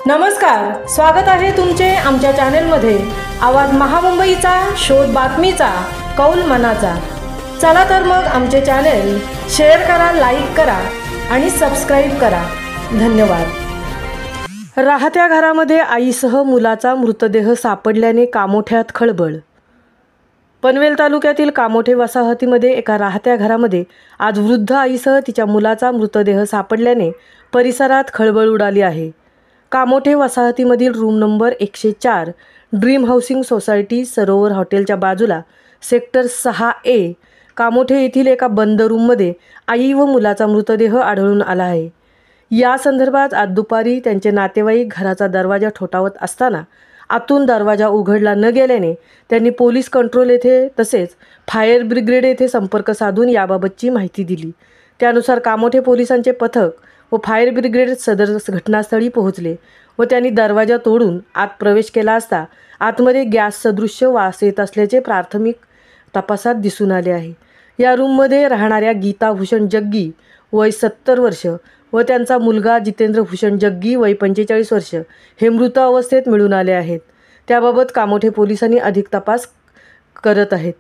नमस्कार, स्वागत आहे तुमचे आमच्या चॅनलमध्ये। आवाज महामुंबईचा, शोध बातमीचा, कौल मनाचा। चला तर मग आमचे चॅनल शेअर करा, लाईक करा आणि सबस्क्राइब करा। धन्यवाद। राहत्या घरामध्ये आईसह मुलाचा मृतदेह सापडल्याने कामोठ्यात खळबळ। पनवेल तालुक्यातील कामोठे वसाहतीमध्ये एका राहत्या घरामध्ये आज वृद्ध आईसह तिच्या मुलाचा मृतदेह सापडल्याने परिसरात खळबळ उडाली आहे। कामोठे वसाहतीमधील room number 104 dream housing society सरोवर हॉटेलच्या बाजूला सेक्टर 6A कामोठे येथील एका बंद रूममध्ये आई व मुलाचा मृतदेह आढळून आला आहे। या संदर्भात आज दुपारी त्यांचे नातेवाईक घराचा दरवाजा ठोठावत असताना आतून दरवाजा उघडला न गेल्याने त्यांनी पोलीस कंट्रोल येथे तसेच फायर ब्रिगेड येथे संपर्क साधून याबाबतची माहिती दिली। त्यानुसार कामोठे पोलिसांचे पथक व फायर ब्रिगेड सदर घटनास्थळी पोहोचले व त्यांनी दरवाजा तोडून आत प्रवेश केला असता आतमध्ये गॅस सदृश्य वास येत असल्याचे प्राथमिक तपासात दिसून आले आहे। या रूममध्ये राहणाऱ्या गीता भूषण जग्गी वय 70 वर्ष व त्यांचा मुलगा जितेंद्र भूषण जग्गी वय 45 वर्ष हे मृत अवस्थेत मिळून आले आहेत। त्याबाबत कामोठे पोलिसांनी अधिक तपास करत आहेत।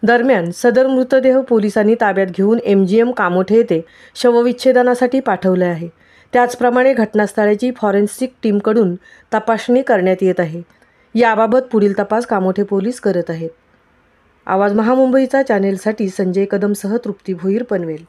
दरम्यान सदर मृतदेह पोलिसांनी ताब्यात घेऊन MGM कामोठे येथे शवविच्छेदनासाठी पाठवले आहे। त्याचप्रमाणे घटनास्थळाची फॉरेन्सिक टीमकडून तपासणी करण्यात येत आहे। याबाबत पुढील तपास कामोठे पोलीस करत आहेत। आवाज महामुंबईचा चॅनेलसाठी संजय कदमसह तृप्ती भोईर, पनवेल।